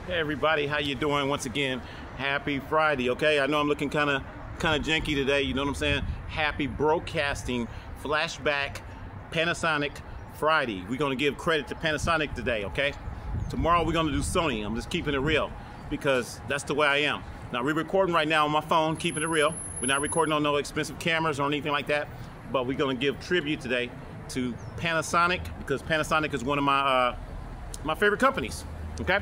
Hey everybody, how you doing? Once again, happy Friday, okay? I know I'm looking kind of janky today, you know what I'm saying? Happy broadcasting flashback Panasonic Friday. We're going to give credit to Panasonic today, okay? Tomorrow we're going to do Sony. I'm just keeping it real because that's the way I am. Now we're recording right now on my phone, keeping it real. We're not recording on no expensive cameras or anything like that, but we're going to give tribute today to Panasonic because Panasonic is one of my my favorite companies, okay?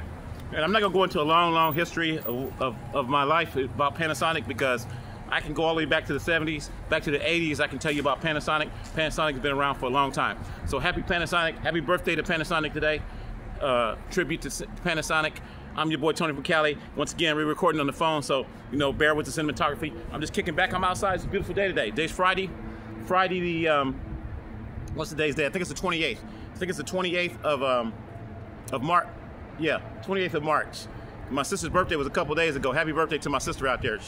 And I'm not gonna go into a long history of my life about Panasonic because I can go all the way back to the 70s, back to the 80s. I can tell you about Panasonic. Panasonic has been around for a long time. So happy Panasonic, happy birthday to Panasonic today. Tribute to Panasonic. I'm your boy Tony from Cali. Once again, we're recording on the phone, so you know, bear with the cinematography. I'm just kicking back. I'm outside. It's a beautiful day today. Today's Friday. Friday the what's the day's day? I think it's the 28th. I think it's the 28th of March. Yeah, 28th of March. My sister's birthday was a couple days ago. Happy birthday to my sister out there.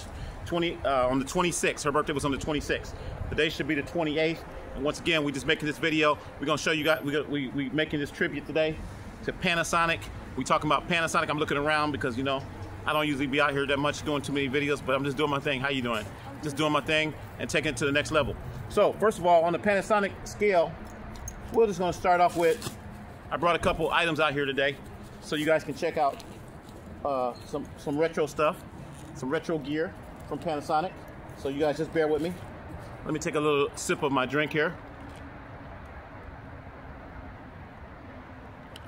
On the 26th. Her birthday was on the 26th. Today should be the 28th. And once again, we just making this video. We're gonna show you guys. We making this tribute today to Panasonic. We talking about Panasonic. I'm looking around because you know I don't usually be out here that much doing too many videos, but I'm just doing my thing. How you doing? Just doing my thing and taking it to the next level. So first of all, on the Panasonic scale, we're just gonna start off with. I brought a couple items out here today, so you guys can check out some retro stuff, some retro gear from Panasonic. So you guys just bear with me. Let me take a little sip of my drink here.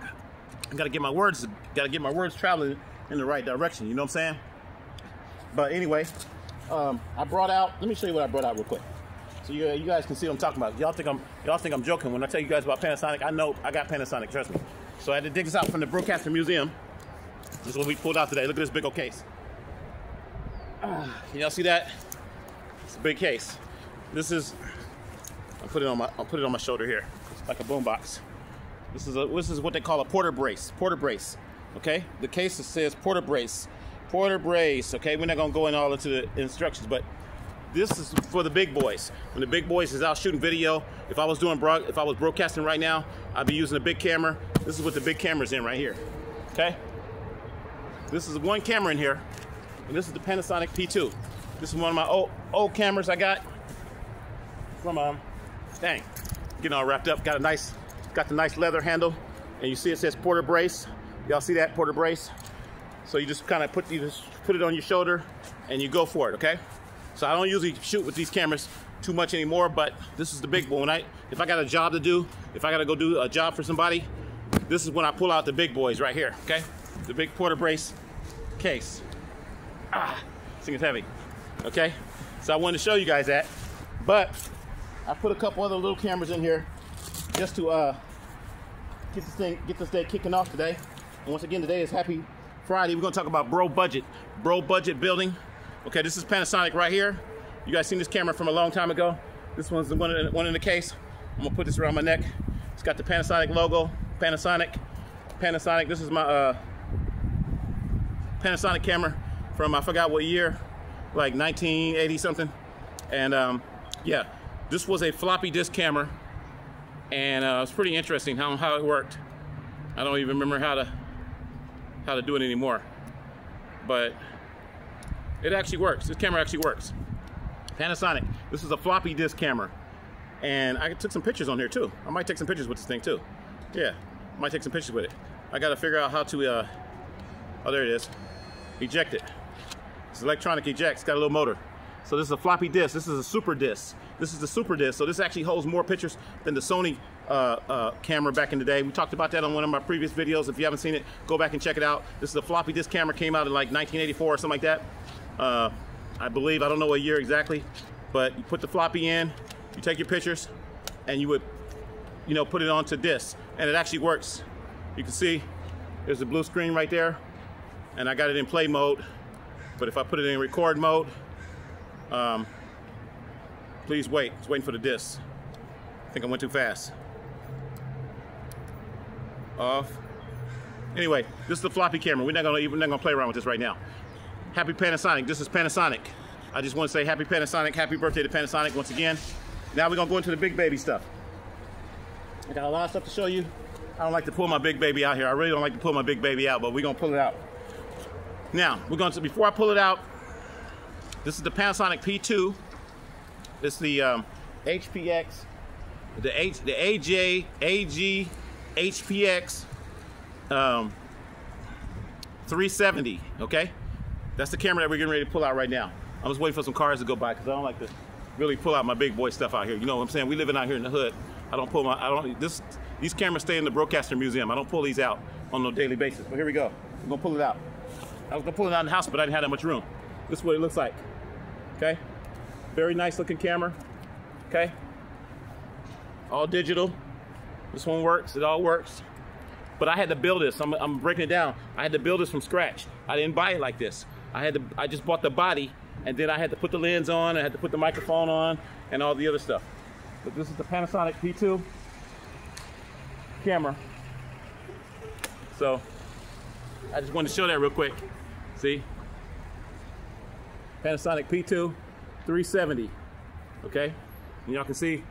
I gotta get my words traveling in the right direction. You know what I'm saying? But anyway, I brought out. Let me show you what I brought out real quick, so you guys can see what I'm talking about. Y'all think I'm joking when I tell you guys about Panasonic. I know I got Panasonic. Trust me. So I had to dig this out from the Broadcasting Museum. This is what we pulled out today. Look at this big old case. Can y'all see that? It's a big case. This is. I'll put it on my shoulder here, like a boombox. This is what they call a porter brace. Porter brace. Okay. The case says porter brace. Porter brace. Okay. We're not gonna go in all into the instructions, but this is for the big boys. When the big boys is out shooting video, if I was broadcasting right now, I'd be using a big camera. This is what the big camera's in right here. Okay? This is one camera in here, and this is the Panasonic P2. This is one of my old cameras I got from dang, getting all wrapped up. Got the nice leather handle, and you see it says porter brace. Y'all see that porter brace? So you just kind of put it on your shoulder, and you go for it. Okay? So I don't usually shoot with these cameras too much anymore, but this is the big one. If I got a job to do, if I gotta go do a job for somebody, this is when I pull out the big boys right here, okay? The big porter brace case. This thing is heavy, okay? So I wanted to show you guys that, but I put a couple other little cameras in here just to get this day kicking off today. And once again, today is Happy Friday. We're gonna talk about bro budget building. Okay, this is Panasonic right here. You guys seen this camera from a long time ago. This one's the one in the case. I'm gonna put this around my neck. It's got the Panasonic logo. Panasonic. This is my Panasonic camera from I forgot what year, like 1980 something. And yeah, this was a floppy disk camera, and it's pretty interesting how it worked. I don't even remember how to do it anymore, but it actually works. This camera actually works. Panasonic. This is a floppy disk camera, and I took some pictures on here too. I might take some pictures with this thing too. Yeah, I might take some pictures with it. I got to figure out how to. Oh, there it is. Eject it. It's electronic eject. It's got a little motor. So this is a floppy disk. This is a super disk. This is the super disk. So this actually holds more pictures than the Sony camera back in the day. We talked about that on one of my previous videos. If you haven't seen it, go back and check it out. This is a floppy disk camera. Came out in like 1984 or something like that. I believe, I don't know what year exactly, but you put the floppy in, you take your pictures, and you would, you know, put it onto disk, and it actually works. You can see there's a blue screen right there, and I got it in play mode, but if I put it in record mode, please wait, it's waiting for the disk. I think I went too fast. Off. Anyway, this is the floppy camera. We're not gonna play around with this right now. Happy Panasonic. This is Panasonic. I just want to say happy Panasonic, happy birthday to Panasonic once again. Now we're gonna go into the big baby stuff. I got a lot of stuff to show you. I don't like to pull my big baby out here. I really don't like to pull my big baby out, but we're gonna pull it out. Now, we're going to, before I pull it out, this is the Panasonic P2. This is the HPX, the AG HPX 370, okay? That's the camera that we're getting ready to pull out right now. I'm just waiting for some cars to go by because I don't like to really pull out my big boy stuff out here. You know what I'm saying? We living out here in the hood. These cameras stay in the Broadcaster Museum. I don't pull these out on no daily basis. But here we go. We're gonna pull it out. I was gonna pull it out in the house, but I didn't have that much room. This is what it looks like, okay? Very nice looking camera, okay? All digital. This one works, it all works. But I had to build this. I'm breaking it down. I had to build this from scratch. I didn't buy it like this. I just bought the body, and then I had to put the lens on, I had to put the microphone on, and all the other stuff. But this is the Panasonic P2 camera. So I just wanted to show that real quick. See? Panasonic P2 370. Okay? And y'all can see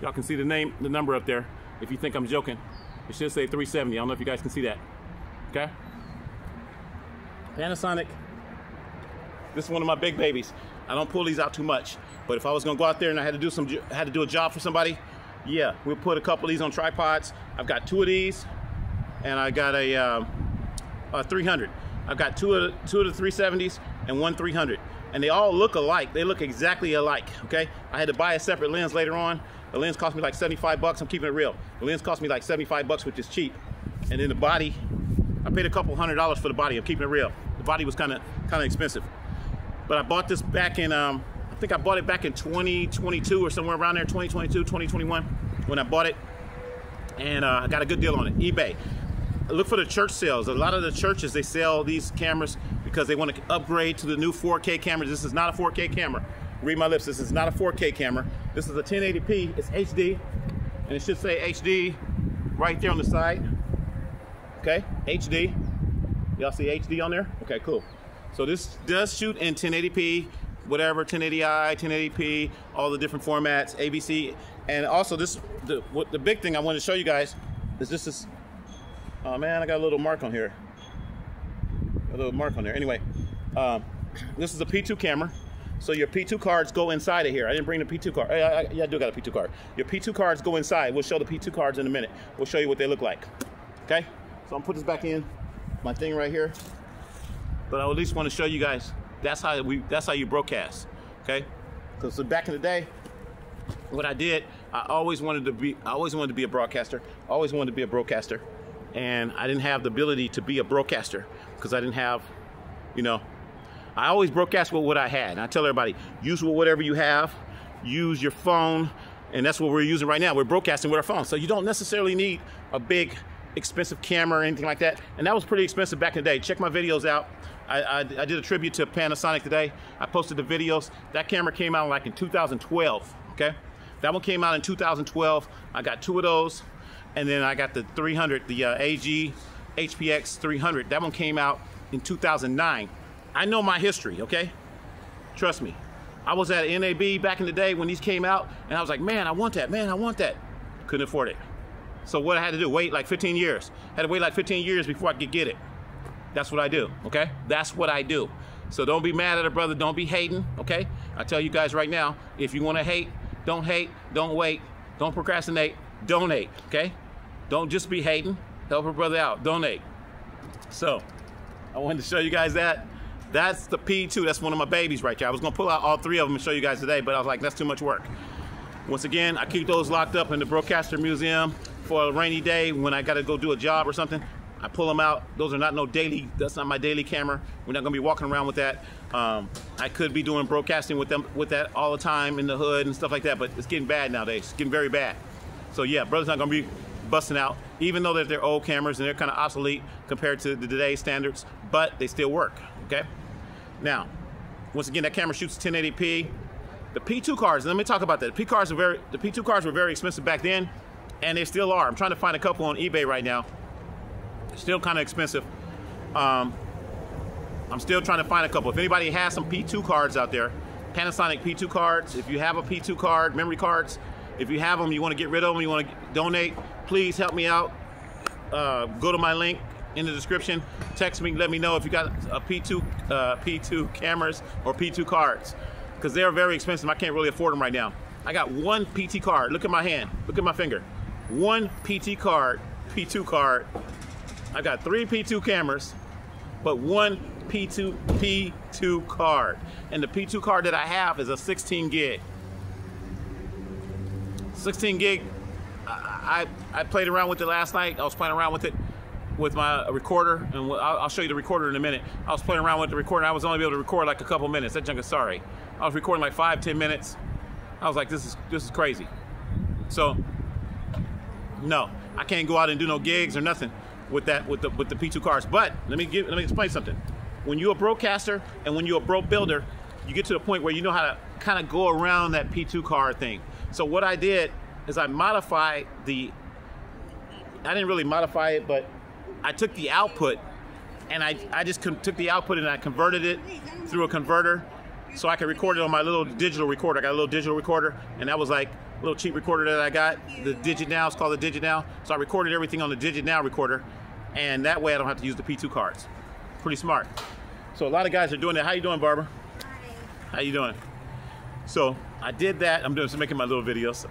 the name, the number up there. If you think I'm joking, it should say 370. I don't know if you guys can see that. Okay? Panasonic. This is one of my big babies. I don't pull these out too much, but if I was gonna go out there and I had to do a job for somebody, yeah, we'll put a couple of these on tripods. I've got 2 of these, and I got a 300. I've got two of the 370s and 1 300, and they all look alike. They look exactly alike. Okay, I had to buy a separate lens later on. The lens cost me like 75 bucks. I'm keeping it real. The lens cost me like 75 bucks, which is cheap. And then the body, I paid a couple $100 for the body. I'm keeping it real. The body was kind of expensive. But I bought this back in, I think I bought it back in 2022 or somewhere around there, 2022, 2021, when I bought it. And I got a good deal on it, eBay. Look for the church sales. A lot of the churches, they sell these cameras because they want to upgrade to the new 4K cameras. This is not a 4K camera. Read my lips, this is not a 4K camera. This is a 1080p, it's HD, and it should say HD right there on the side. Okay, HD. Y'all see HD on there? Okay, cool. So this does shoot in 1080p, whatever, 1080i, 1080p, all the different formats, ABC. And also the big thing I want to show you guys is this, oh man, I got a little mark on here. A little mark on there. Anyway, this is a P2 camera. So your P2 cards go inside of here. I didn't bring the P2 card. Yeah, I do got a P2 card. Your P2 cards go inside. We'll show the P2 cards in a minute. We'll show you what they look like. Okay? So I'm gonna put this back in my thing right here. But I at least want to show you guys that's how you broadcast. Okay? Because back in the day, what I did, I always wanted to be a broadcaster. Always wanted to be a broadcaster. And I didn't have the ability to be a broadcaster because I didn't have, you know, I always broadcast with what I had. And I tell everybody, use whatever you have, use your phone, and that's what we're using right now. We're broadcasting with our phone. So you don't necessarily need a big, expensive camera or anything like that. And that was pretty expensive back in the day. Check my videos out. I did a tribute to Panasonic today. I posted the videos. That camera came out like in 2012, okay? That one came out in 2012. I got 2 of those. And then I got the 300, the AG HPX 300. That one came out in 2009. I know my history, okay? Trust me. I was at NAB back in the day when these came out, and I was like, man, I want that, man, I want that. Couldn't afford it. So what I had to do, wait like 15 years. Had to wait like 15 years before I could get it. That's what I do, okay? That's what I do. So don't be mad at a brother, don't be hating, okay? I tell you guys right now, if you wanna hate, don't wait, don't procrastinate, donate, okay? Don't just be hating, help a brother out, donate. So, I wanted to show you guys that. That's the P2, that's one of my babies right there. I was gonna pull out all 3 of them and show you guys today, but I was like, that's too much work. Once again, I keep those locked up in the Broadcaster Museum for a rainy day when I gotta go do a job or something. I pull them out. Those are not that's not my daily camera. We're not gonna be walking around with that. I could be doing broadcasting with that all the time in the hood and stuff like that, but it's getting bad nowadays. It's getting very bad. So yeah, brother's not gonna be busting out, even though they're old cameras and they're kind of obsolete compared to today's standards, but they still work, okay? Now, once again, that camera shoots 1080p. The P2 cards, let me talk about that. The P2 cards were very expensive back then, and they still are. I'm trying to find a couple on eBay right now. Still kind of expensive. I'm still trying to find a couple. If anybody has some P2 cards out there, Panasonic P2 cards, if you have a P2 card, memory cards, if you have them, you want to get rid of them, you want to donate, please help me out. Go to my link in the description. Text me, let me know if you got a P2 cameras or P2 cards, because they're very expensive. I can't really afford them right now. I got one PT card. Look at my hand. Look at my finger. One PT card, P2 card. I got 3 P2 cameras, but one P2 card. And the P2 card that I have is a 16 gig. 16 gig. I played around with it last night. I was playing around with it with my recorder, and I'll show you the recorder in a minute. I was playing around with the recorder. I was only able to record like a couple minutes. That junk is sorry. I was recording like 5-10 minutes. I was like, this is crazy. So no, I can't go out and do no gigs or nothing with that with the P2 cards. But let me explain something. When you're a broadcaster and when you're a bro builder, you get to the point where you know how to kind of go around that P2 card thing. So what I did is I modified I didn't really modify it, but I took the output and I just took the output and I converted it through a converter so I could record it on my little digital recorder. I got a little digital recorder, and that was like a little cheap recorder that I got. The Digit Now, it's called the Digit Now. So I recorded everything on the Digit Now recorder, and that way I don't have to use the P2 cards. Pretty smart. So a lot of guys are doing that. How you doing, Barbara? Hi. How you doing? So I did that. I'm just making my little videos.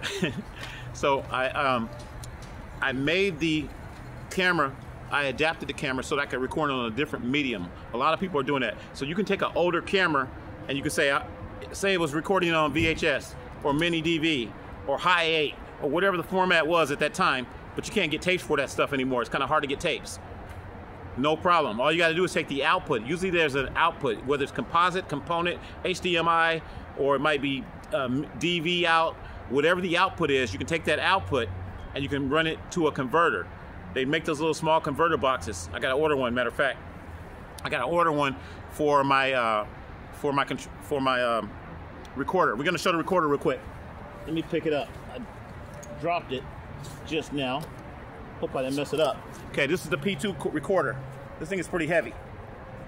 So I made the camera, I adapted the camera so that I could record on a different medium. A lot of people are doing that. So you can take an older camera and you can say it was recording on VHS or mini DV or high 8 or whatever the format was at that time, but you can't get tapes for that stuff anymore. It's kind of hard to get tapes. No problem. All you got to do is take the output. Usually there's an output, whether it's composite, component, HDMI, or it might be DV out. Whatever the output is, you can take that output and you can run it to a converter. They make those little small converter boxes. I got to order one. Matter of fact, I got to order one for my recorder. We're gonna show the recorder real quick. Let me pick it up. I dropped it just now. Hope I didn't mess it up. Okay, this is the P2 recorder. This thing is pretty heavy.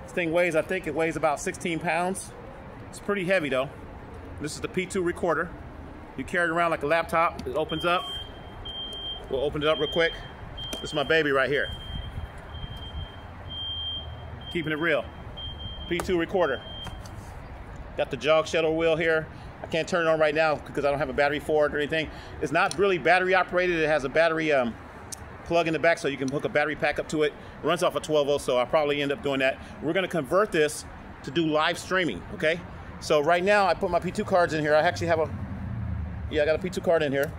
This thing weighs, I think it weighs about 16 pounds. It's pretty heavy though. This is the P2 recorder. You carry it around like a laptop. It opens up. We'll open it up real quick. This is my baby right here. Keeping it real. P2 recorder. Got the jog shuttle wheel here. I can't turn it on right now because I don't have a battery for it or anything. It's not really battery operated. It has a battery plug in the back so you can hook a battery pack up to it. It runs off a 12 volt, so I'll probably end up doing that. We're gonna convert this to do live streaming, okay? So right now I put my P2 cards in here. I actually have I got a P2 card in here.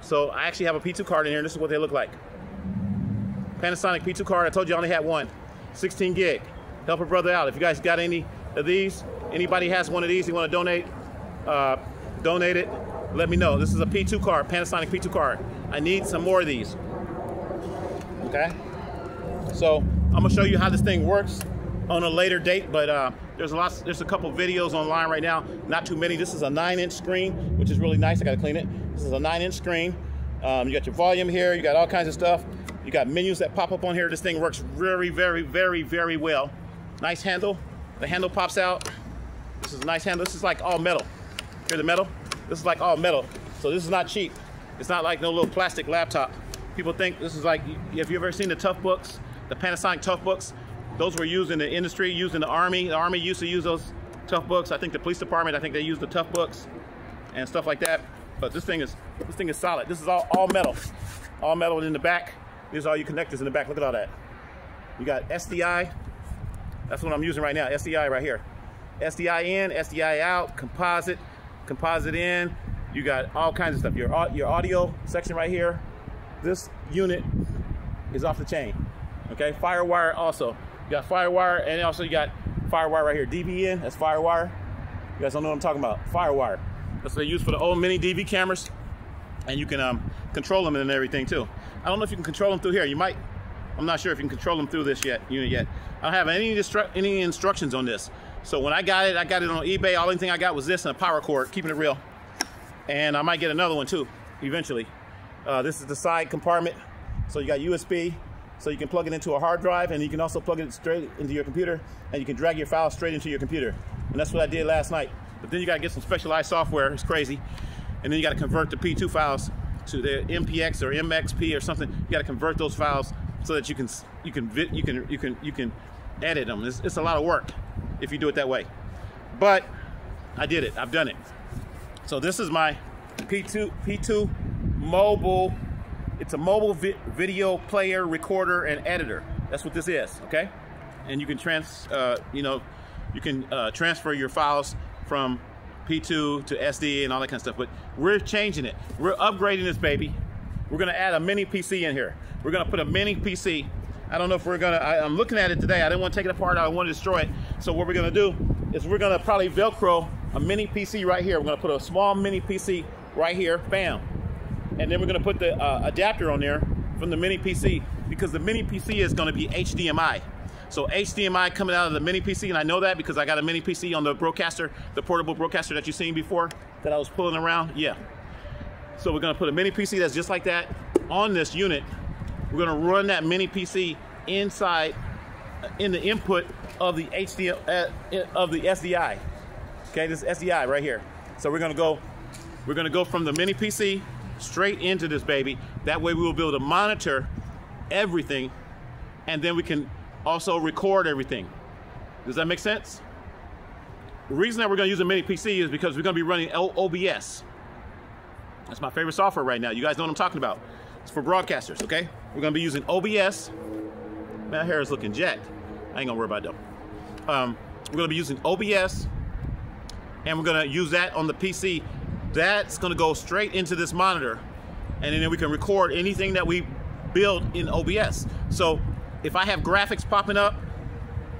So I actually have a P2 card in here. This is what they look like. Panasonic P2 card. I told you I only had one. 16 gig. Help a brother out. If you guys got any of these, anybody has one of these, you want to donate it, let me know. This is a P2 card, Panasonic P2 card. I need some more of these. Okay? So I'm gonna show you how this thing works on a later date, but there's a couple videos online right now, not too many. This is a 9-inch screen, which is really nice. I gotta clean it. This is a 9-inch screen. You got your volume here, you got all kinds of stuff. You got menus that pop up on here. This thing works very, very, very, very well. Nice handle. The handle pops out. This is a nice handle. This is like all metal. Hear the metal? This is like all metal. So this is not cheap. It's not like no little plastic laptop. People think this is like, have you ever seen the Tough Books? The Panasonic Tough Books? Those were used in the industry, used in the Army. The Army used to use those Tough Books. I think the police department, I think they use the Tough Books and stuff like that. But this thing is solid. This is all metal. All metal in the back. These are all your connectors in the back. Look at all that. You got SDI. That's what I'm using right now. SDI right here. SDI in, SDI out, composite in. You got all kinds of stuff. Your audio section right here. This unit is off the chain. Okay, Firewire also. You got Firewire, and also you got Firewire right here. DV in, that's Firewire. You guys don't know what I'm talking about. Firewire. That's what they use for the old mini DV cameras, and you can control them and everything too. I don't know if you can control them through here. You might. I'm not sure if you can control them through this unit yet. I don't have any instructions on this. So when I got it on eBay. All thing I got was this and a power cord, keeping it real. And I might get another one too, eventually. This is the side compartment. So you got USB, so you can plug it into a hard drive, and you can also plug it straight into your computer, and you can drag your files straight into your computer. And that's what I did last night. But then you gotta get some specialized software, it's crazy. And then you gotta convert the P2 files to the MPX or MXP or something. You gotta convert those files so that you can edit them. It's a lot of work if you do it that way. But I did it. I've done it. So this is my P2 mobile. It's a mobile video player, recorder, and editor. That's what this is, okay? And you can transfer your files from P2 to SD and all that kind of stuff. But we're changing it. We're upgrading this baby. We're gonna add a mini PC in here. We're gonna put a mini PC. I don't know if we're gonna, I'm looking at it today. I didn't want to take it apart. I want to destroy it. So what we're gonna do is we're gonna probably Velcro a mini PC right here. We're gonna put a small mini PC right here, bam. And then we're gonna put the adapter on there from the mini PC, because the mini PC is gonna be HDMI. So HDMI coming out of the mini PC, and I know that because I got a mini PC on the broadcaster, the portable broadcaster that you've seen before, that I was pulling around, yeah. So we're gonna put a mini PC that's just like that on this unit. We're gonna run that mini PC inside, in the input of the SDI. Okay, this is SDI right here. So we're gonna go from the mini PC straight into this baby. That way we will be able to monitor everything, and then we can also record everything. Does that make sense? The reason that we're gonna use a mini PC is because we're gonna be running OBS. That's my favorite software right now. You guys know what I'm talking about. It's for broadcasters, okay? We're gonna be using OBS. My hair is looking jacked. I ain't gonna worry about it though. We're gonna be using OBS, and we're gonna use that on the PC. That's gonna go straight into this monitor, and then we can record anything that we build in OBS. So if I have graphics popping up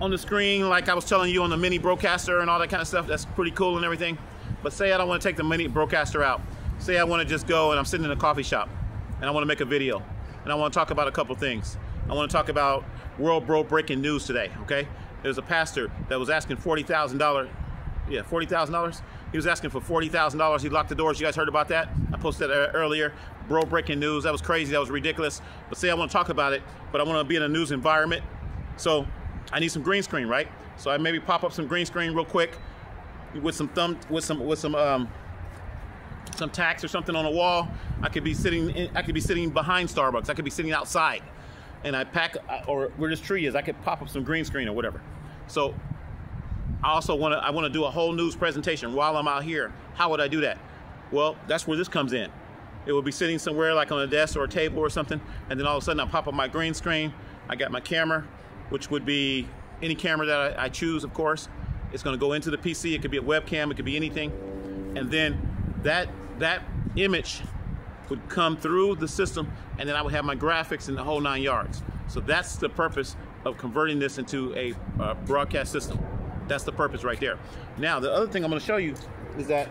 on the screen, like I was telling you on the mini broadcaster and all that kind of stuff, that's pretty cool and everything. But say I don't want to take the mini broadcaster out. Say I want to just go and I'm sitting in a coffee shop and I want to make a video and I want to talk about a couple things. I want to talk about world breaking news today, okay? There's a pastor that was asking $40,000. Yeah, $40,000. He was asking for $40,000. He locked the doors. You guys heard about that? I posted that earlier. Bro breaking news. That was crazy. That was ridiculous. But say I want to talk about it, but I want to be in a news environment. So I need some green screen, right? So I maybe pop up some green screen real quick with some tacks or something on the wall. I could be sitting behind Starbucks. I could be sitting outside, and or where this tree is, I could pop up some green screen or whatever. So I also want to do a whole news presentation while I'm out here. How would I do that? Well, that's where this comes in. It will be sitting somewhere like on a desk or a table or something, and then all of a sudden I pop up my green screen. I got my camera, which would be any camera that I choose, of course. It's going to go into the PC. It could be a webcam. It could be anything. And then that image would come through the system, and then I would have my graphics in the whole 9 yards. So that's the purpose of converting this into a broadcast system. That's the purpose right there. Now, the other thing I'm going to show you is that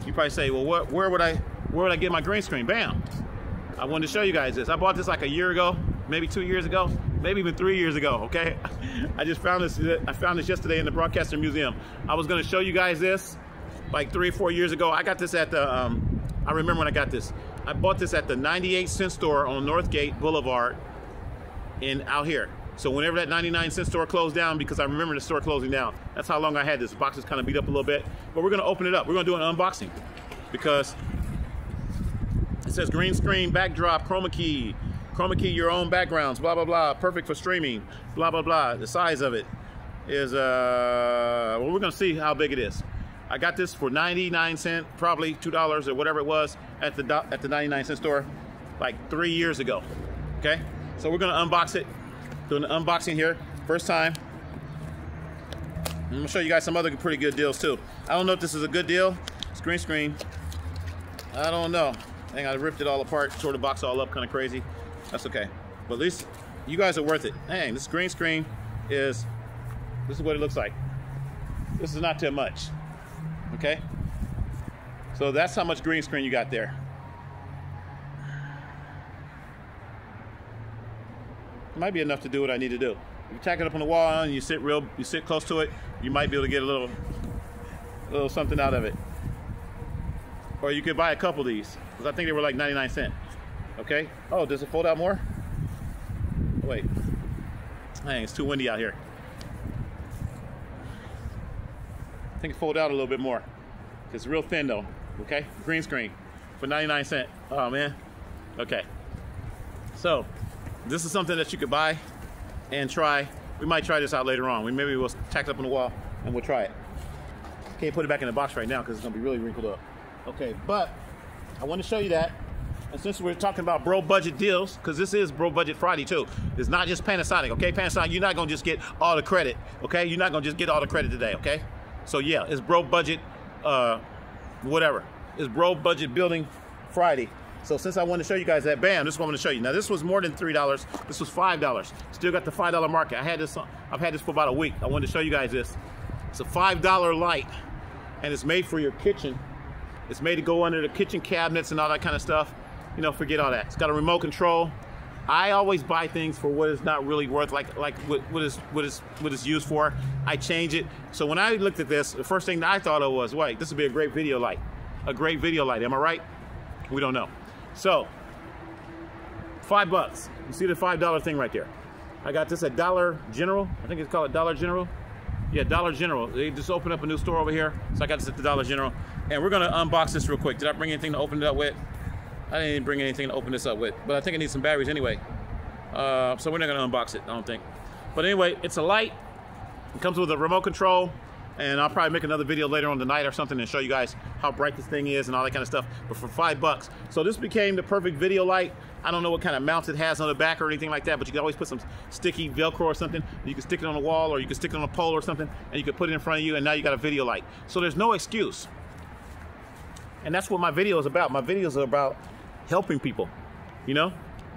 you probably say, well, where would I get my green screen? Bam! I wanted to show you guys this. I bought this like a year ago, maybe 2 years ago, maybe even 3 years ago, okay? I just found this. I found this yesterday in the Broadcaster Museum. I was going to show you guys this like 3 or 4 years ago. I got this at the, I remember when I got this. I bought this at the 98-cent store on Northgate Boulevard out here. So whenever that 99-cent store closed down, because I remember the store closing down, that's how long I had this. The box is kind of beat up a little bit, but we're gonna open it up. We're gonna do an unboxing because it says green screen, backdrop, chroma key, your own backgrounds, blah, blah, blah, perfect for streaming, blah, blah, blah. The size of it is, well, we're gonna see how big it is. I got this for 99 cents, probably $2 or whatever it was at the 99-cent store like 3 years ago, okay? So we're gonna unbox it. Doing an unboxing here, first time. I'm gonna show you guys some other pretty good deals too. I don't know if this is a good deal. It's green screen. I don't know. I think I ripped it all apart, tore the box all up, kind of crazy. That's okay. But at least you guys are worth it. Dang, this green screen this is what it looks like. This is not too much, okay? So that's how much green screen you got there. It might be enough to do what I need to do. If you tack it up on the wall and you sit close to it, you might be able to get a little something out of it. Or you could buy a couple of these, because I think they were like 99 cents. Okay? Oh, does it fold out more? Oh, wait. Dang, it's too windy out here. I think it folded out a little bit more. It's real thin though. Okay? Green screen for 99 cents. Oh man. Okay. So This is something that you could buy and try. We might try this out later on. Maybe we'll tack it up on the wall and we'll try it. Can't put it back in the box right now because it's gonna be really wrinkled up. Okay, but I want to show you that. And since we're talking about bro budget deals, because this is Bro Budget Friday too, it's not just Panasonic, okay? Panasonic, you're not gonna just get all the credit, okay? You're not gonna just get all the credit today, okay? So yeah, it's Bro Budget, whatever. It's Bro Budget Building Friday. So since I wanted to show you guys that, bam, this is what I'm gonna show you. Now this was more than $3, this was $5. Still got the $5 market. I've had this for about a week. I wanted to show you guys this. It's a $5 light, and it's made for your kitchen. It's made to go under the kitchen cabinets and all that kind of stuff. You know, forget all that. It's got a remote control. I always buy things for what it's not really worth, like what it's used for. I change it. So when I looked at this, the first thing that I thought of was, wait, this would be a great video light. A great video light, am I right? We don't know. So, $5. You see the $5 thing right there. I got this at Dollar General. I think it's called Dollar General. Yeah, Dollar General. They just opened up a new store over here. So I got this at the Dollar General. And we're gonna unbox this real quick. Did I bring anything to open it up with? I didn't bring anything to open this up with, but I think I need some batteries anyway. So we're not gonna unbox it, I don't think. But anyway, it's a light. It comes with a remote control, and I'll probably make another video later on tonight or something and show you guys how bright this thing is and all that kind of stuff, but for $5. So this became the perfect video light. I don't know what kind of mounts it has on the back or anything like that, but you can always put some sticky Velcro or something. You can stick it on the wall, or you can stick it on a pole or something, and you can put it in front of you, and now you got a video light. So there's no excuse. And that's what my video is about. My videos are about helping people, you know?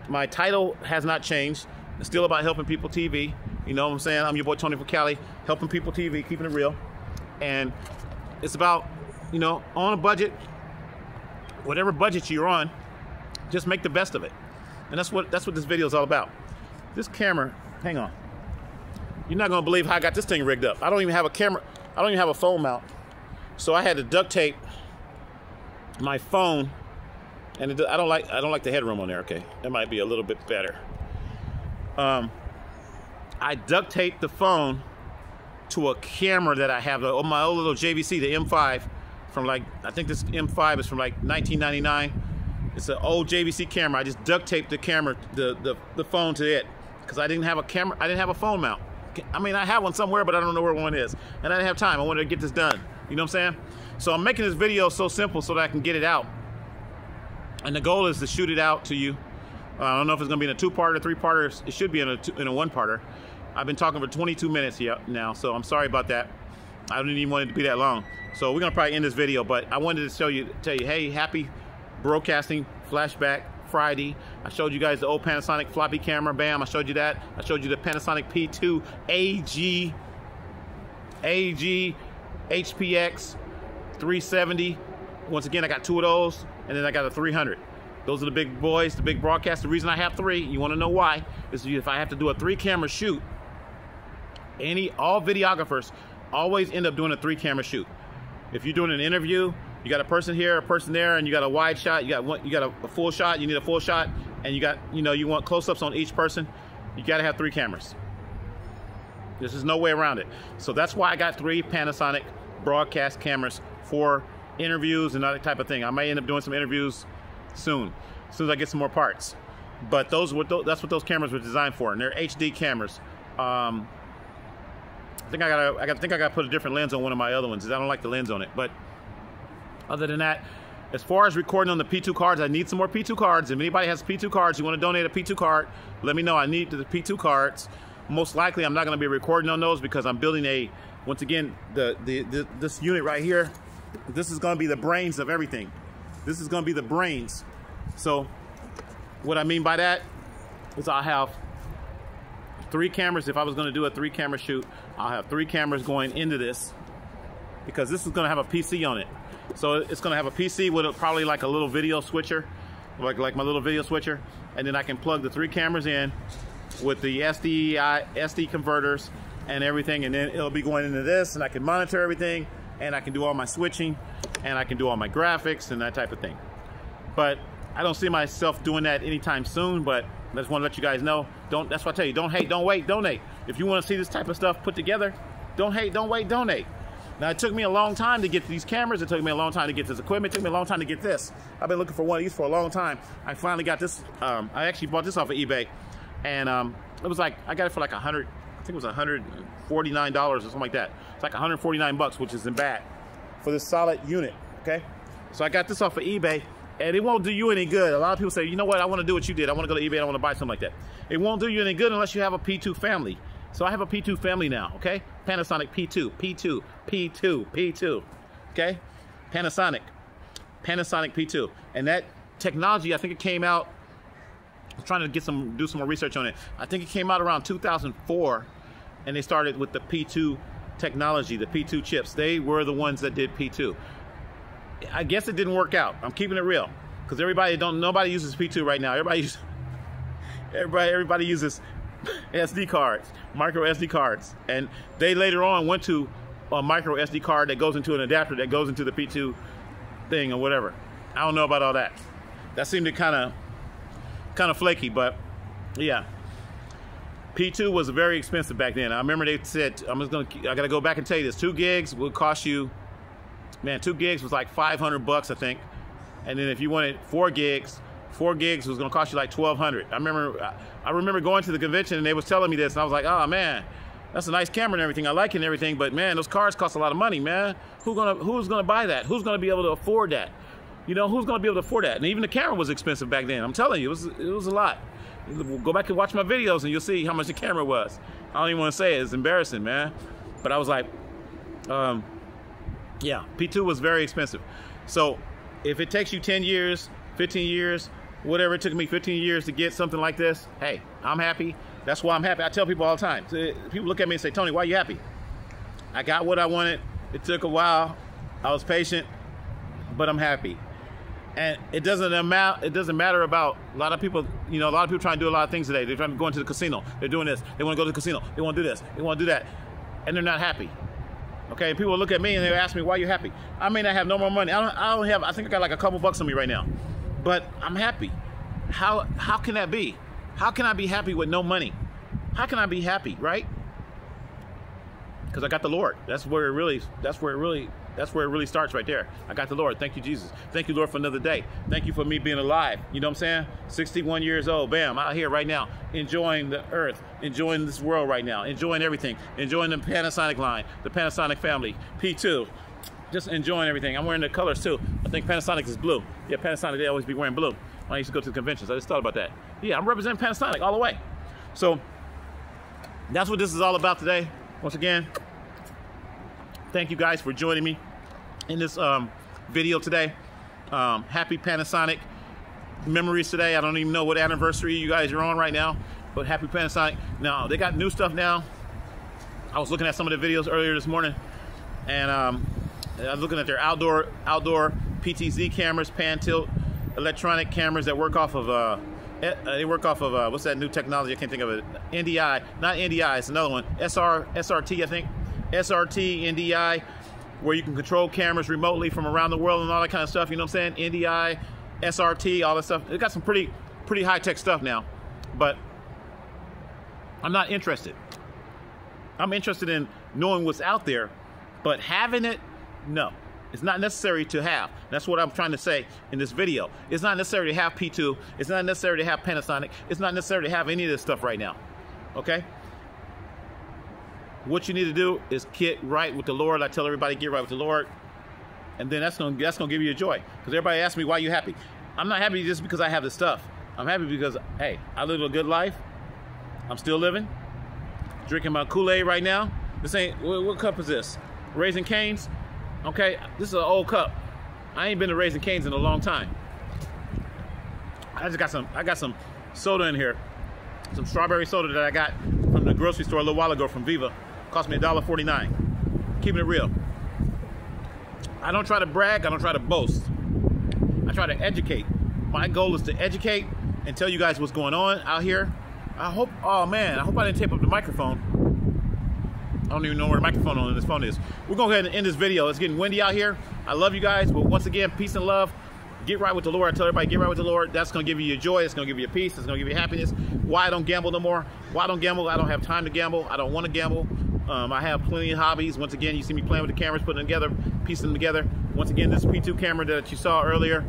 My title has not changed. It's still about helping people TV. You know what I'm saying? I'm your boy Tony from Cali, helping people TV, keeping it real. And it's about, you know, on a budget, whatever budget you're on, just make the best of it. And that's what this video is all about. This camera, hang on. You're not gonna believe how I got this thing rigged up. I don't even have a camera, I don't even have a phone mount. So I had to duct tape my phone, and I don't like the headroom on there. Okay, that might be a little bit better. I duct taped the phone to a camera that I have, my old little JVC, the M5, from like, I think this M5 is from like 1999. It's an old JVC camera. I just duct taped the camera, the phone to it, because I didn't have a camera, I didn't have a phone mount. I mean, I have one somewhere, but I don't know where one is, and I didn't have time. I wanted to get this done. You know what I'm saying? So I'm making this video so simple so that I can get it out. And the goal is to shoot it out to you. I don't know if it's gonna be in a 2-parter, 3-parter. It should be in a 1-parter. I've been talking for 22 minutes here now, so I'm sorry about that. I didn't even want it to be that long. So we're gonna probably end this video, but I wanted to tell you, hey, happy Broadcasting Flashback Friday. I showed you guys the old Panasonic floppy camera, bam, I showed you that. I showed you the Panasonic P2 AG HPX 370. Once again, I got 2 of those, and then I got a 300. Those are the big boys, the big broadcasts. The reason I have 3, you want to know why, is if I have to do a 3-camera shoot, all videographers always end up doing a 3-camera shoot. If you're doing an interview, you got a person here, a person there, and you got a wide shot, you got a full shot, you need a full shot, and you got, you know, you want close-ups on each person, you got to have 3 cameras. There's just no way around it. So that's why I got 3 Panasonic broadcast cameras for interviews and all that type of thing. I may end up doing some interviews soon, as soon as I get some more parts. But that's what those cameras were designed for, and they're HD cameras. I think I gotta put a different lens on one of my other ones, because I don't like the lens on it. But other than that, as far as recording on the P2 cards, I need some more P2 cards. If anybody has P2 cards, you want to donate a P2 card, let me know. I need the P2 cards. Most likely, I'm not going to be recording on those because I'm building once again, this unit right here. This is going to be the brains of everything. This is going to be the brains. So what I mean by that is I have 3 cameras. If I was going to do a 3-camera shoot, I'll have 3 cameras going into this, because this is going to have a PC on it. So it's going to have a PC with probably like a little video switcher, like my little video switcher, and then I can plug the 3 cameras in with the SD converters and everything, and then it'll be going into this, and I can monitor everything, and I can do all my switching, and I can do all my graphics and that type of thing. But I don't see myself doing that anytime soon, but I just want to let you guys know. That's what I tell you. Don't hate, don't wait, donate. If you want to see this type of stuff put together, don't hate, don't wait, donate. Now, it took me a long time to get these cameras. It took me a long time to get this equipment. It took me a long time to get this. I've been looking for one of these for a long time. I finally got this. I actually bought this off of eBay. And it was like, I got it for like I think it was $149 or something like that. It's like 149 bucks, which isn't bad for this solid unit, okay? So I got this off of eBay, and it won't do you any good. A lot of people say, you know what, I want to do what you did. I want to go to eBay, I want to buy something like that. It won't do you any good unless you have a P2 family. So I have a P2 family now, okay? Panasonic P2, okay? Panasonic P2. And that technology, I think it came out, I'm trying to do some more research on it. I think it came out around 2004, and they started with the P2 technology, the P2 chips. They were the ones that did P2. I guess it didn't work out. I'm keeping it real, because nobody uses P2 right now. Everybody uses SD cards, micro SD cards, and they later on went to a micro SD card that goes into an adapter that goes into the P2 thing or whatever. I don't know about all that. That seemed to kind of flaky, but yeah. P2 was very expensive back then. I remember they said, I gotta go back and tell you this, 2 gigs would cost you, man, 2 gigs was like 500 bucks, I think. And then if you wanted 4 gigs was gonna cost you like 1,200. I remember going to the convention and they was telling me this, and I was like, oh man, that's a nice camera and everything. I like it and everything, but man, those cards cost a lot of money, man. Who's gonna buy that? Who's gonna be able to afford that? You know, who's gonna be able to afford that? And even the camera was expensive back then. I'm telling you, it was a lot. Go back and watch my videos and you'll see how much the camera was. I don't even want to say it. It's embarrassing, man. But I was like, yeah, P2 was very expensive. So if it takes you 10 years, 15 years, whatever it took me 15 years to get something like this, hey, I'm happy. That's why I'm happy. I tell people all the time. People look at me and say, Tony, why are you happy? I got what I wanted. It took a while. I was patient, but I'm happy. And it doesn't matter about a lot of people. You know, a lot of people trying to do a lot of things today. They're trying to go into the casino. They're doing this. They want to go to the casino. They want to do this. They want to do that, and they're not happy. Okay, people look at me and they ask me, "Why are you happy?" I may not have no more money. I don't have. I think I got like a couple bucks on me right now, but I'm happy. How can that be? How can I be happy with no money? How can I be happy, right? Because I got the Lord. That's where it really starts right there. I got the Lord. Thank you, Jesus. Thank you, Lord, for another day. Thank you for me being alive. You know what I'm saying? 61 years old. Bam, out here right now, enjoying the earth, enjoying this world right now, enjoying everything, enjoying the Panasonic line, the Panasonic family, P2. Just enjoying everything. I'm wearing the colors too. I think Panasonic is blue. Yeah, Panasonic, they always be wearing blue. When I used to go to the conventions, I just thought about that. Yeah, I'm representing Panasonic all the way. So that's what this is all about today. Once again, thank you guys for joining me in this video today. Happy Panasonic memories today. I don't even know what anniversary you guys are on right now, but happy Panasonic. Now, they got new stuff now. I was looking at some of the videos earlier this morning, and I was looking at their outdoor PTZ cameras, pan tilt electronic cameras that work off of what's that new technology? I can't think of it. NDI, not NDI, it's another one. SRT, I think. SRT, NDI, where you can control cameras remotely from around the world and all that kind of stuff. You know what I'm saying? NDI, SRT, all that stuff. It got some pretty high-tech stuff now, but I'm not interested. I'm interested in knowing what's out there, but having it, no. It's not necessary to have. That's what I'm trying to say in this video. It's not necessary to have P2. It's not necessary to have Panasonic. It's not necessary to have any of this stuff right now. Okay? What you need to do is get right with the Lord. I tell everybody, get right with the Lord. And then that's gonna give you joy. Because everybody asks me, why are you happy? I'm not happy just because I have this stuff. I'm happy because, hey, I live a good life. I'm still living. Drinking my Kool-Aid right now. This ain't, what cup is this? Raising Cane's? Okay, this is an old cup. I ain't been to Raising Cane's in a long time. I got some soda in here. Some strawberry soda that I got from the grocery store a little while ago from Viva. Cost me $1.49. Keeping it real. I don't try to brag, I don't try to boast. I try to educate. My goal is to educate and tell you guys what's going on out here. Oh man, I hope I didn't tape up the microphone. I don't even know where the microphone on this phone is. We're going to go ahead and end this video. It's getting windy out here. I love you guys, but once again, peace and love. Get right with the Lord. I tell everybody, get right with the Lord. That's going to give you your joy. It's going to give you peace. It's going to give you happiness. Why I don't gamble no more? Why I don't gamble? I don't have time to gamble. I don't want to gamble. I have plenty of hobbies. Once again, you see me playing with the cameras, putting them together, piecing them together. Once again, this P2 camera that you saw earlier,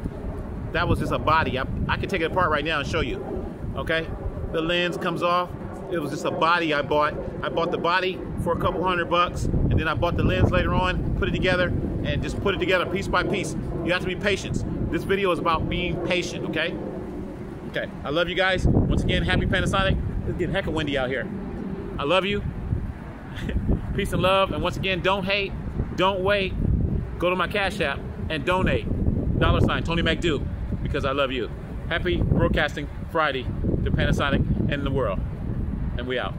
that was just a body. I could take it apart right now and show you. Okay? the lens comes off. It was just a body I bought. I bought the body for a couple $100, and then I bought the lens later on, put it together, and just put it together piece by piece. You have to be patient. This video is about being patient, okay? Okay, I love you guys. Once again, happy Panasonic. It's getting hecka windy out here. I love you. Peace and love. And once again, don't hate, don't wait. Go to my Cash App and donate. $ Tony Mcdew, because I love you. Happy Broadcasting Friday to Panasonic and the world. And we out.